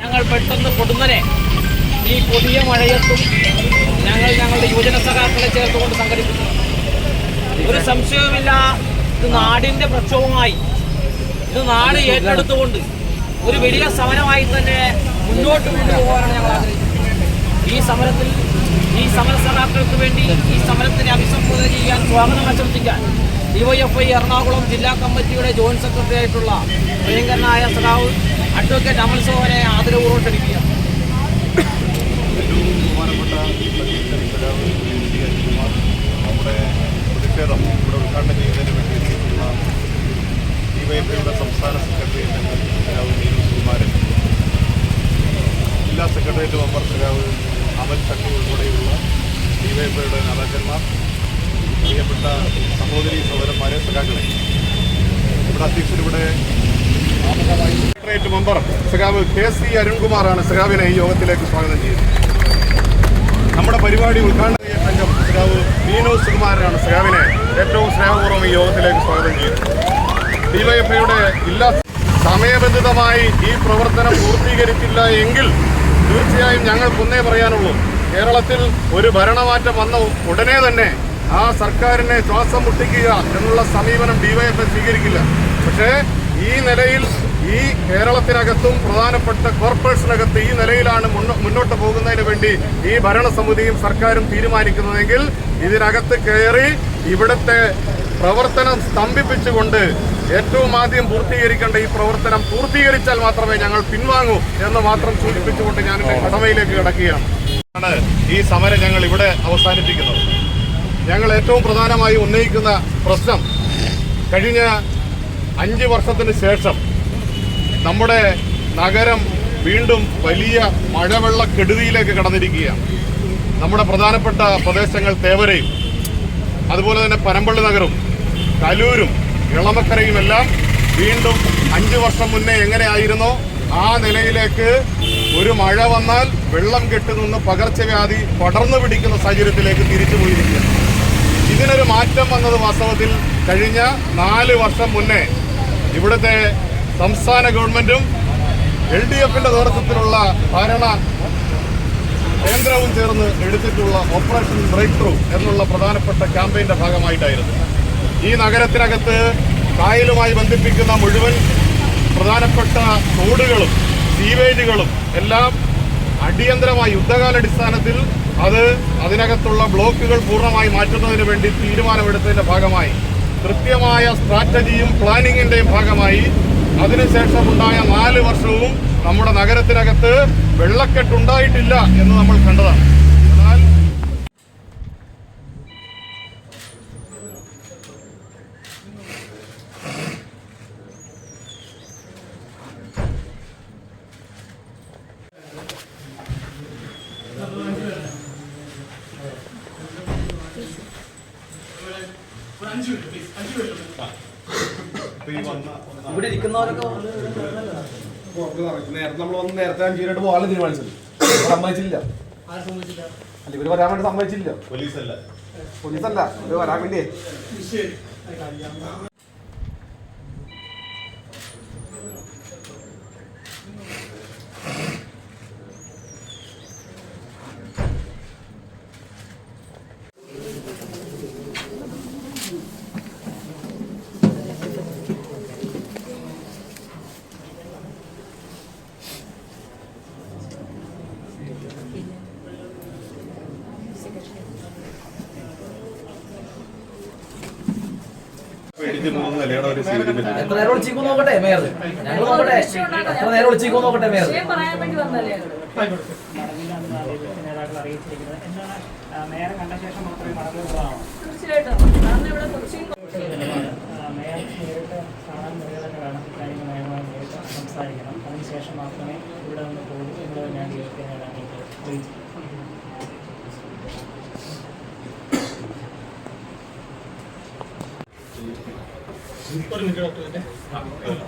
ഞങ്ങൾ പെട്ടെന്ന് പൊടുന്നനെ ഈ കൊടിയ മഴയത്തും ഞങ്ങളുടെ യുവജന സഖാക്കളെ ചേർത്തുകൊണ്ട് സംഘടിപ്പിച്ചു. ഒരു സംശയവുമില്ല, ഇത് നാടിന്റെ പ്രക്ഷോഭമായി, ഇത് നാട് ഏറ്റെടുത്തുകൊണ്ട് ഒരു വലിയ സമരമായി തന്നെ മുന്നോട്ട് കൊണ്ടുപോകാനാണ് ഞങ്ങൾ ആഗ്രഹിക്കുന്നത്. ഈ സമര സഖാക്കൾക്ക് വേണ്ടി ഈ സമരത്തിനെ അഭിസംബോധന ചെയ്യാൻ, സ്വാഗതം ആശംസിക്കാൻ ഡിവൈഎഫ്ഐ എറണാകുളം ജില്ലാ കമ്മിറ്റിയുടെ ജോയിന്റ് സെക്രട്ടറി ആയിട്ടുള്ള പ്രിയങ്കരനായ സഖാവ് അഡ്വക്കേറ്റ് അമൽ സോഹനെ ആദരപൂർവ്വം ക്ഷണിക്കുക. നമ്മുടെ പ്രതിഷേധം ഇവിടെ ഉദ്ഘാടനം ചെയ്യുന്നതിന് വേണ്ടി എത്തിയിട്ടുള്ള ഡിവൈഎഫ്ഐയുടെ സംസ്ഥാന സെക്രട്ടേറിയറ്റ് അംഗം സഖാവ് നീരജ് കുമാരൻ, ജില്ലാ സെക്രട്ടേറിയറ്റ് മെമ്പർ സഖാവ് അമൽ ഷക്കി ഉൾപ്പെടെയുള്ള ഡിവൈഎഫ്ഐയുടെ നേതാക്കന്മാർ, പ്രിയപ്പെട്ട സഹോദരി സഹോദരന്മാരെ, സഖാക്കളെ, ഇവിടെ അധ്യക്ഷരിവിടെ സെക്രട്ടേറിയറ്റ് മെമ്പർ സഖാവ് KC അരുൺകുമാറാണ് സഖാവിനെ ഈ യോഗത്തിലേക്ക് സ്വാഗതം ചെയ്യുന്നത്. നമ്മുടെ പരിപാടി ഉദ്ഘാടനം ചെയ്യാൻ അംഗം സഖാവ് മീനോസ് കുമാരനാണ് സഖാവിനെ ഏറ്റവും സ്നേഹപൂർവ്വം ഈ യോഗത്തിലേക്ക് സ്വാഗതം ചെയ്യുന്നത്. ഡിവൈഎഫ്ഐയുടെ ജില്ലാ സമയബന്ധിതമായി ഈ പ്രവർത്തനം പൂർത്തീകരിച്ചില്ല എങ്കിൽ തീർച്ചയായും ഞങ്ങൾക്കൊന്നേ പറയാനുള്ളൂ, കേരളത്തിൽ ഒരു ഭരണമാറ്റം വന്ന ഉടനെ തന്നെ ആ സർക്കാരിനെ ശ്വാസം മുട്ടിക്കുക എന്നുള്ള സമീപനം ഡിവൈഎഫ്ഐ സ്വീകരിക്കില്ല. പക്ഷേ ഈ നിലയിൽ ഈ കേരളത്തിനകത്തും പ്രധാനപ്പെട്ട കോർപ്പറേഷനകത്ത് ഈ നിലയിലാണ് മുന്നോട്ട് പോകുന്നതിന് വേണ്ടി ഈ ഭരണസമിതിയും സർക്കാരും തീരുമാനിക്കുന്നതെങ്കിൽ ഇതിനകത്ത് കയറി ഇവിടുത്തെ പ്രവർത്തനം സ്തംഭിപ്പിച്ചുകൊണ്ട് ഏറ്റവും ആദ്യം പൂർത്തീകരിക്കേണ്ട ഈ പ്രവർത്തനം പൂർത്തീകരിച്ചാൽ മാത്രമേ ഞങ്ങൾ പിൻവാങ്ങൂ എന്ന് മാത്രം സൂചിപ്പിച്ചുകൊണ്ട് ഞാൻ എൻ്റെ കടമയിലേക്ക് കിടക്കുകയാണ്. ഈ സമരം ഞങ്ങൾ ഇവിടെ അവസാനിപ്പിക്കുന്നത്. ഞങ്ങൾ ഏറ്റവും പ്രധാനമായി ഉന്നയിക്കുന്ന പ്രശ്നം, കഴിഞ്ഞ 5 വർഷത്തിന് ശേഷം നമ്മുടെ നഗരം വീണ്ടും വലിയ മഴവെള്ളക്കെടുതിയിലേക്ക് കടന്നിരിക്കുകയാണ്. നമ്മുടെ പ്രധാനപ്പെട്ട പ്രദേശങ്ങൾ തേവരയും അതുപോലെ തന്നെ പനമ്പള്ളി നഗരവും കലൂരും ഇളമക്കരയും എല്ലാം വീണ്ടും 5 വർഷം മുന്നേ എങ്ങനെയായിരുന്നോ ആ നിലയിലേക്ക് ഒരു മഴ വന്നാൽ വെള്ളം കെട്ടുനിന്ന് പകർച്ചവ്യാധി പടർന്നു പിടിക്കുന്ന സാഹചര്യത്തിലേക്ക് തിരിച്ചു പോയിരിക്കുകയാണ്. ഇതിനൊരു മാറ്റം വന്നത് വാസ്തവത്തിൽ കഴിഞ്ഞ 4 വർഷം മുന്നേ ഇവിടുത്തെ സംസ്ഥാന ഗവൺമെന്റും LDFന്റെ നേതൃത്വത്തിലുള്ള ഭരണ കേന്ദ്രവും ചേർന്ന് എടുത്തിട്ടുള്ള ഓപ്പറേഷൻ ബ്രേക്ക് ത്രൂ എന്നുള്ള പ്രധാനപ്പെട്ട ക്യാമ്പയിന്റെ ഭാഗമായിട്ടായിരുന്നു. ഈ നഗരത്തിനകത്ത് കായലുമായി ബന്ധിപ്പിക്കുന്ന മുഴുവൻ പ്രധാനപ്പെട്ട തോടുകളും സീവേജുകളും എല്ലാം അടിയന്തരമായി യുദ്ധകാലാടിസ്ഥാനത്തിൽ അതിനകത്തുള്ള ബ്ലോക്കുകൾ പൂർണ്ണമായി മാറ്റുന്നതിന് വേണ്ടി തീരുമാനമെടുത്തതിന്റെ ഭാഗമായി കൃത്യമായ സ്ട്രാറ്റജിയും പ്ലാനിങ്ങിന്റെയും ഭാഗമായി അതിനുശേഷം ഉണ്ടായ 4 വർഷവും നമ്മുടെ നഗരത്തിനകത്ത് വെള്ളക്കെട്ടുണ്ടായിട്ടില്ല എന്ന് നമ്മൾ കണ്ടതാണ്. എന്നാൽ ഇവിടെ ഇരിക്കുന്നവരൊക്കെ നമ്മൾ വന്ന് നേരത്തെ 5 മിനിറ്റ് പോകാൻ തീരുമാനിച്ചത് സമ്മതിച്ചില്ല. അല്ല, ഇവര് വരാൻ വേണ്ടി സമ്മതിച്ചില്ല. പോലീസല്ല, ഇവര് വരാൻ വേണ്ടി. എത്ര നേരം വിളിച്ചിരിക്കും നോക്കട്ടെ മേയർ, ഞങ്ങൾ നോക്കട്ടെ എത്ര നേരം വിളിച്ചിരിക്കും നോക്കട്ടെ മേയർ. നേതാക്കൾ അറിയിച്ചിരിക്കുന്നത് എന്താണ്, മേയറെ കണ്ട ശേഷം മാത്രമേ മേയർ നേരിട്ട് കാണാൻ മുറികളൊക്കെ വേണം, കാര്യങ്ങൾ നയമായി നേരിട്ട് സംസാരിക്കണം. അതിനുശേഷം മാത്രമേ ഇവിടെ നിന്ന് പോകും ഇവിടെ ഞാൻ അറിയിച്ചു. ഒരു മിനിറ്റ് ഡോക്ടർ. ഹലോ.